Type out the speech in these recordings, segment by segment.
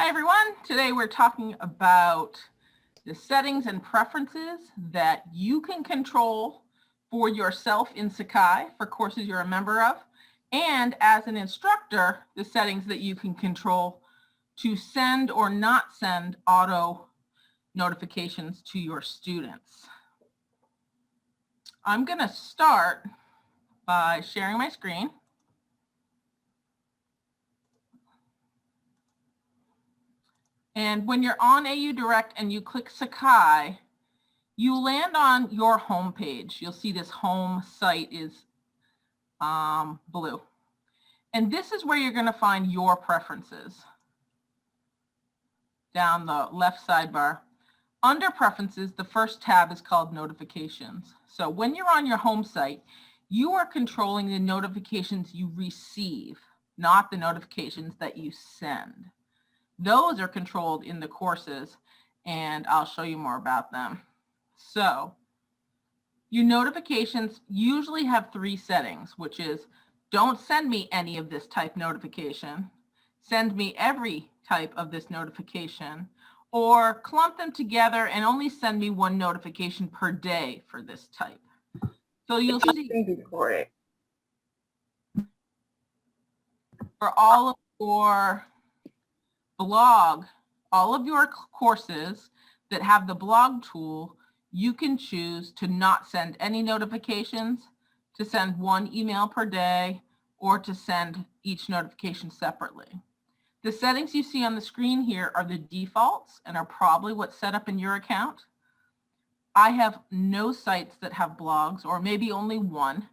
Hi everyone, today we're talking about the settings and preferences that you can control for yourself in Sakai for courses you're a member of, and as an instructor, the settings that you can control to send or not send auto notifications to your students. I'm going to start by sharing my screen. And when you're on AU Direct and you click Sakai, you land on your home page. You'll see this home site is blue. And this is where you're going to find your preferences down the left sidebar. Under Preferences, the first tab is called Notifications. So when you're on your home site, you are controlling the notifications you receive, not the notifications that you send. Those are controlled in the courses, and I'll show you more about them. So your notifications usually have three settings, which is don't send me any of this type notification, send me every type of this notification, or clump them together and only send me one notification per day for this type. So you'll see for all of your blog, all of your courses that have the blog tool, you can choose to not send any notifications, to send one email per day, or to send each notification separately. The settings you see on the screen here are the defaults and are probably what's set up in your account. I have no sites that have blogs, or maybe only one.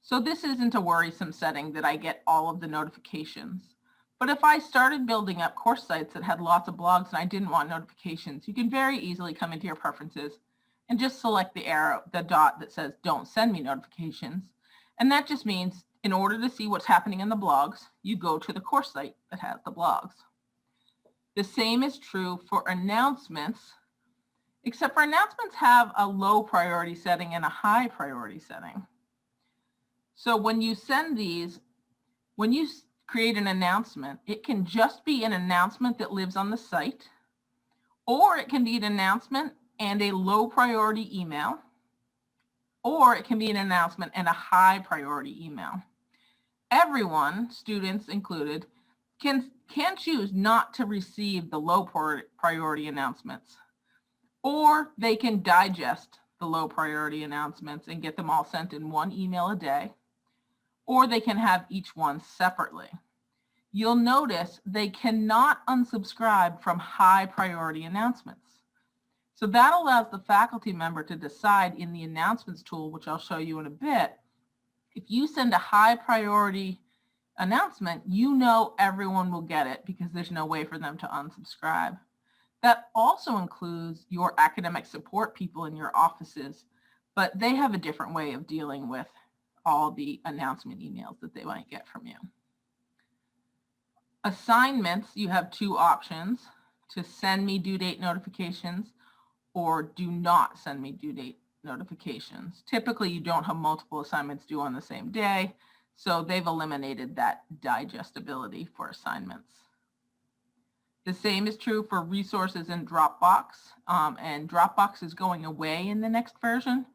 So this isn't a worrisome setting that I get all of the notifications. But if I started building up course sites that had lots of blogs and I didn't want notifications, you can very easily come into your preferences and just select the arrow, the dot that says don't send me notifications. And that just means in order to see what's happening in the blogs, you go to the course site that has the blogs. The same is true for announcements, except for announcements have a low priority setting and a high priority setting. So when you send these, when you create an announcement, it can just be an announcement that lives on the site, or it can be an announcement and a low priority email, or it can be an announcement and a high priority email. Everyone, students included, can choose not to receive the low priority announcements, or they can digest the low priority announcements and get them all sent in one email a day, or they can have each one separately. You'll notice they cannot unsubscribe from high priority announcements. So that allows the faculty member to decide in the announcements tool, which I'll show you in a bit, if you send a high priority announcement, you know everyone will get it because there's no way for them to unsubscribe. That also includes your academic support people in your offices, but they have a different way of dealing with all the announcement emails that they might get from you. Assignments, you have two options: to send me due date notifications or do not send me due date notifications. Typically, you don't have multiple assignments due on the same day, so they've eliminated that digestibility for assignments. The same is true for resources in Dropbox, and Dropbox is going away in the next version.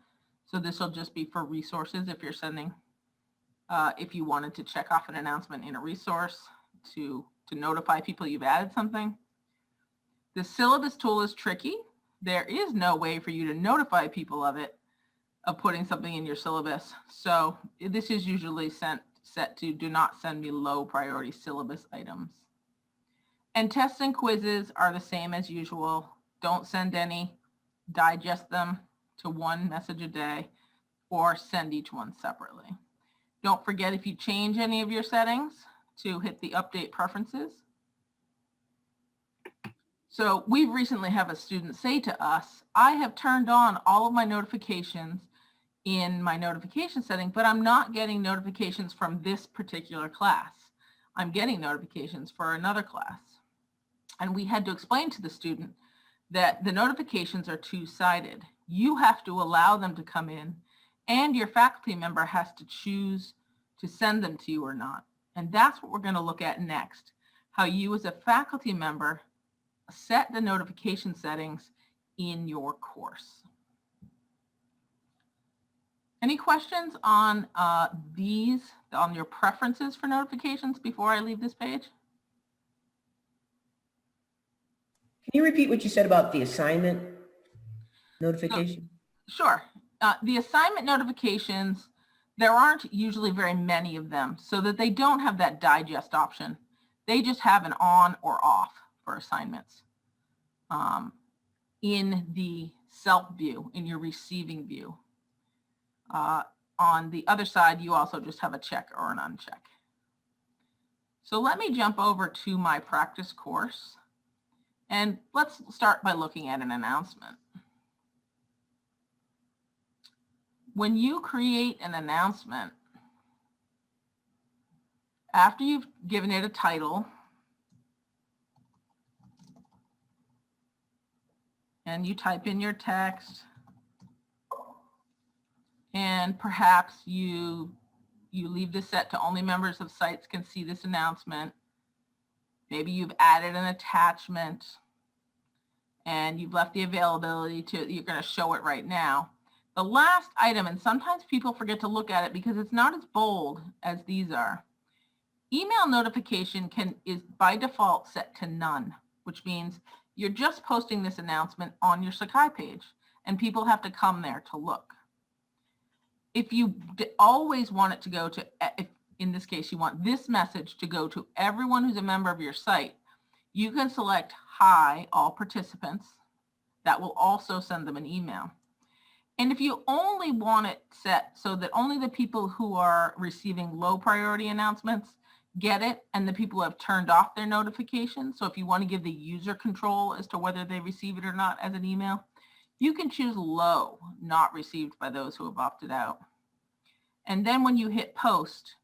So this will just be for resources if you're sending, if you wanted to check off an announcement in a resource to notify people you've added something. The syllabus tool is tricky. There is no way for you to notify people of it, of putting something in your syllabus. So this is usually set to do not send me low priority syllabus items. And tests and quizzes are the same as usual. Don't send any, digest them to one message a day, or send each one separately. Don't forget, if you change any of your settings, to hit the update preferences. So we recently have a student say to us, I have turned on all of my notifications in my notification setting, but I'm not getting notifications from this particular class. I'm getting notifications for another class. And we had to explain to the student that the notifications are two-sided. You have to allow them to come in, and your faculty member has to choose to send them to you or not. And that's what we're going to look at next, how you as a faculty member set the notification settings in your course. Any questions on on your preferences for notifications before I leave this page? Can you repeat what you said about the assignment notification? Sure. The assignment notifications, there aren't usually very many of them, so that they don't have that digest option. They just have an on or off for assignments in the self view, in your receiving view. On the other side, you also just have a check or an uncheck. So let me jump over to my practice course, and let's start by looking at an announcement. When you create an announcement, after you've given it a title, and you type in your text, and perhaps you leave this set to only members of sites can see this announcement. Maybe you've added an attachment and you've left the availability to, you're going to show it right now. The last item, and sometimes people forget to look at it because it's not as bold as these are. Email notification is by default set to none, which means you're just posting this announcement on your Sakai page and people have to come there to look. If you always want it to go to, if in this case you want this message to go to everyone who's a member of your site, you can select hi all participants. That will also send them an email. And if you only want it set so that only the people who are receiving low priority announcements get it and the people who have turned off their notifications, so if you want to give the user control as to whether they receive it or not as an email, you can choose low, not received by those who have opted out. And then when you hit post,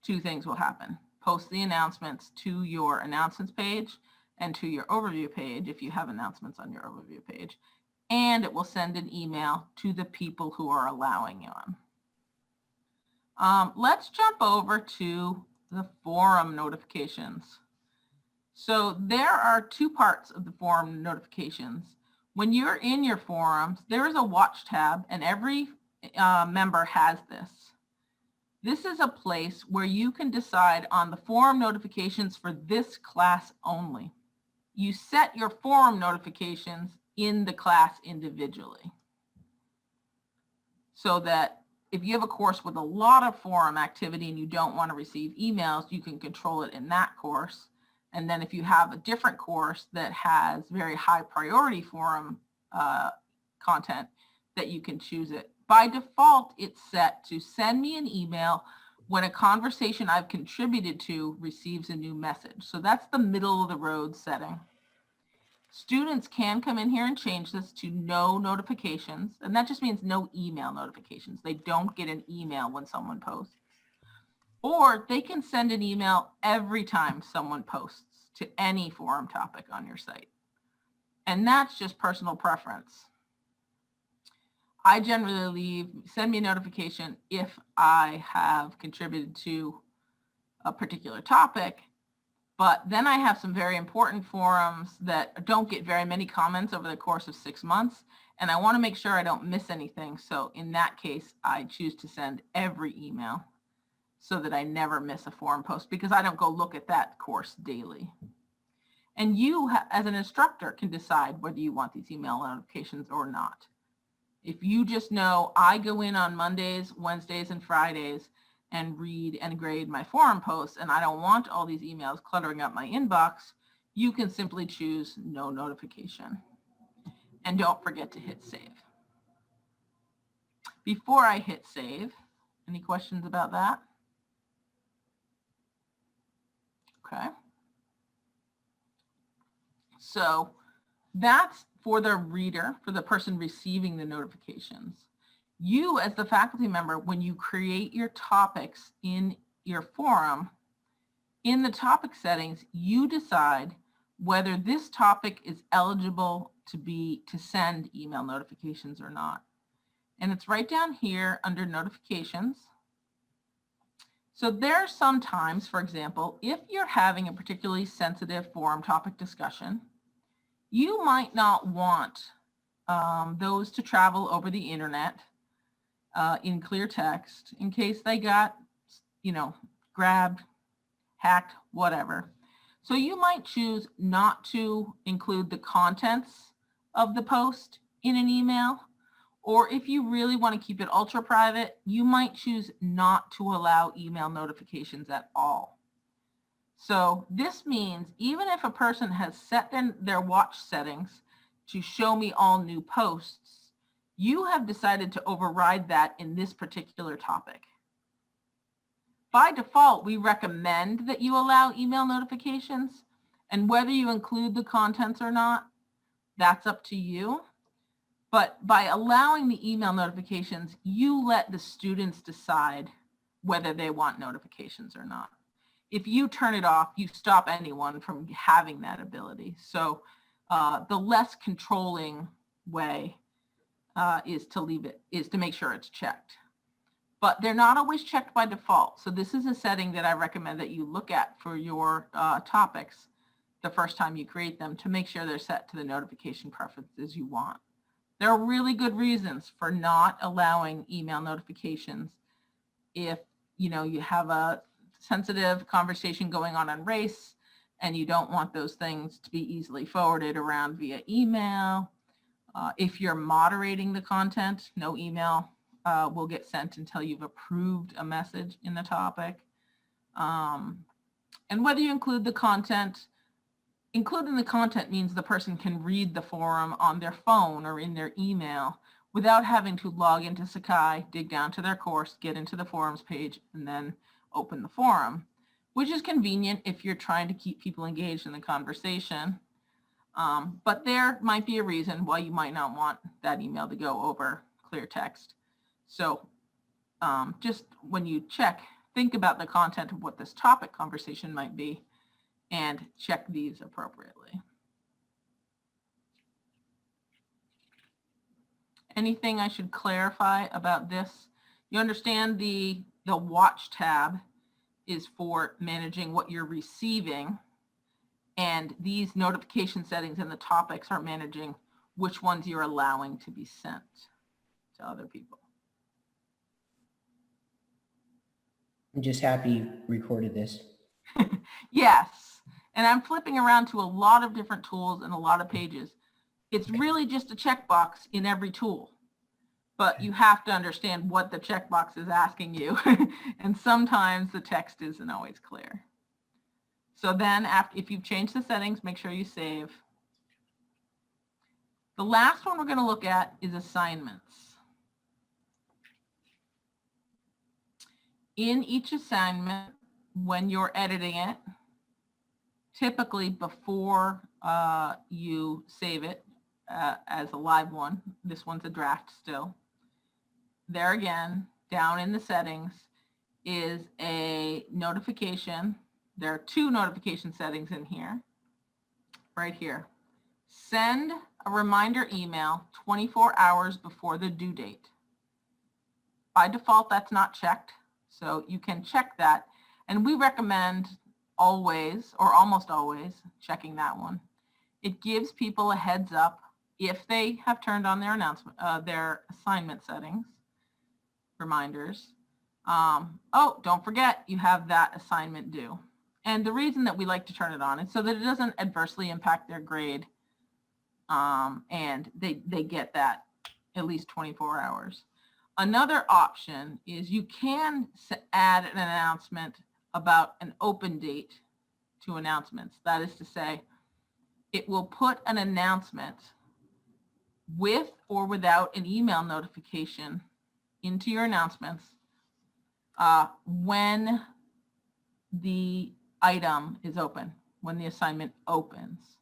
two things will happen. Post the announcements to your announcements page and to your overview page if you have announcements on your overview page. And it will send an email to the people who are allowing you on. Let's jump over to the forum notifications. So there are two parts of the forum notifications. When you're in your forums, there is a watch tab, and every member has this. This is a place where you can decide on the forum notifications for this class only. You set your forum notifications in the class individually, so that if you have a course with a lot of forum activity and you don't want to receive emails, you can control it in that course. And then if you have a different course that has very high priority forum content, that you can choose it. By default, it's set to send me an email when a conversation I've contributed to receives a new message. So that's the middle of the road setting. Students can come in here and change this to no notifications, and that just means no email notifications. They don't get an email when someone posts. Or they can send an email every time someone posts to any forum topic on your site. And that's just personal preference. I generally leave, send me a notification if I have contributed to a particular topic, but then I have some very important forums that don't get very many comments over the course of 6 months, and I want to make sure I don't miss anything. So in that case, I choose to send every email so that I never miss a forum post, because I don't go look at that course daily. And you, as an instructor, can decide whether you want these email notifications or not. If you just know I go in on Mondays, Wednesdays, and Fridays and read and grade my forum posts, and I don't want all these emails cluttering up my inbox, you can simply choose no notification. And don't forget to hit save. Before I hit save, any questions about that? Okay. So that's for the reader, for the person receiving the notifications. You, as the faculty member, when you create your topics in your forum, in the topic settings, you decide whether this topic is eligible to send email notifications or not. And it's right down here under notifications. So there are some times, for example, if you're having a particularly sensitive forum topic discussion, You might not want those to travel over the internet in clear text in case they got, grabbed, hacked, whatever. So you might choose not to include the contents of the post in an email, or if you really want to keep it ultra private, you might choose not to allow email notifications at all. So this means even if a person has set their watch settings to show me all new posts, you have decided to override that in this particular topic. By default, we recommend that you allow email notifications, and whether you include the contents or not, that's up to you. But by allowing the email notifications, you let the students decide whether they want notifications or not. If you turn it off, you stop anyone from having that ability. So the less controlling way is to make sure it's checked. But they're not always checked by default. So this is a setting that I recommend that you look at for your topics the first time you create them to make sure they're set to the notification preferences you want. There are really good reasons for not allowing email notifications if you have a sensitive conversation going on race and you don't want those things to be easily forwarded around via email. If you're moderating the content, no email will get sent until you've approved a message in the topic. And whether you include the content, including the content means the person can read the forum on their phone or in their email without having to log into Sakai, dig down to their course, get into the forums page, and then open the forum, which is convenient if you're trying to keep people engaged in the conversation. But there might be a reason why you might not want that email to go over clear text. So just when you check, think about the content of what this topic conversation might be and check these appropriately. Anything I should clarify about this? You understand the watch tab is for managing what you're receiving, and these notification settings in the topics are managing which ones you're allowing to be sent to other people. I'm just happy you recorded this. Yes, and I'm flipping around to a lot of different tools and a lot of pages. It's really just a checkbox in every tool, but you have to understand what the checkbox is asking you, and sometimes the text isn't always clear. So then if you've changed the settings, make sure you save. The last one we're going to look at is assignments. In each assignment, when you're editing it, typically before you save it as a live one, this one's a draft still, there again, down in the settings is a notification. There are two notification settings in here, right here. Send a reminder email 24 hours before the due date. By default, that's not checked, so you can check that. And we recommend always, or almost always, checking that one. It gives people a heads up if they have turned on their their assignment settings, reminders. Oh, don't forget you have that assignment due. And the reason that we like to turn it on is so that it doesn't adversely impact their grade, and they get that at least 24 hours. Another option is you can add an announcement about an open date to announcements. That is to say, it will put an announcement with or without an email notification into your announcements when the item is open, when the assignment opens.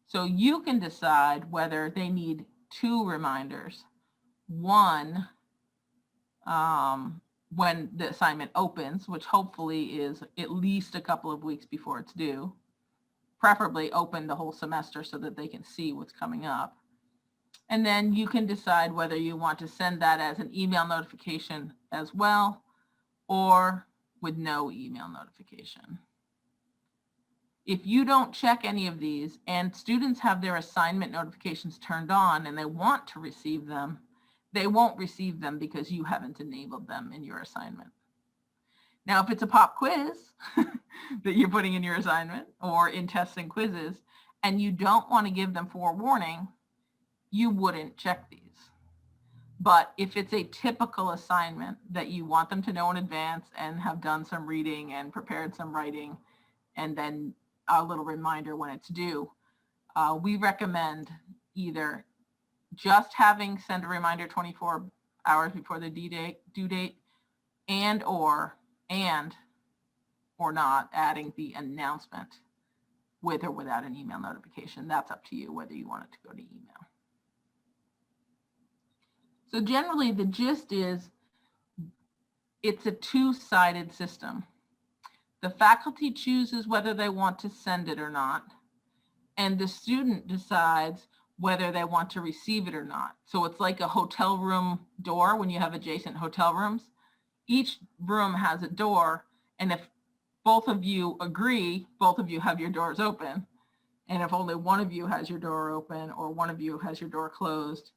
So you can decide whether they need two reminders. One, when the assignment opens, which hopefully is at least a couple of weeks before it's due, preferably open the whole semester so that they can see what's coming up. And then you can decide whether you want to send that as an email notification as well, or with no email notification. If you don't check any of these and students have their assignment notifications turned on and they want to receive them, they won't receive them because you haven't enabled them in your assignment. Now, if it's a pop quiz that you're putting in your assignment or in tests and quizzes, and you don't want to give them forewarning, you wouldn't check these. But if it's a typical assignment that you want them to know in advance and have done some reading and prepared some writing, and then a little reminder when it's due, we recommend either just having send a reminder 24 hours before the due date, and or not adding the announcement with or without an email notification. That's up to you whether you want it to go to email. So generally the gist is it's a two-sided system. The faculty chooses whether they want to send it or not, and the student decides whether they want to receive it or not. So it's like a hotel room door when you have adjacent hotel rooms. Each room has a door, and if both of you agree, both of you have your doors open. And if only one of you has your door open or one of you has your door closed,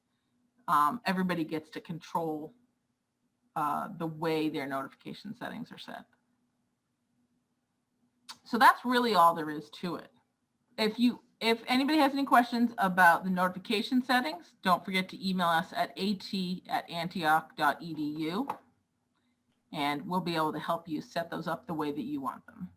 everybody gets to control the way their notification settings are set. So that's really all there is to it. If anybody has any questions about the notification settings, don't forget to email us at at@antioch.edu, and we'll be able to help you set those up the way that you want them.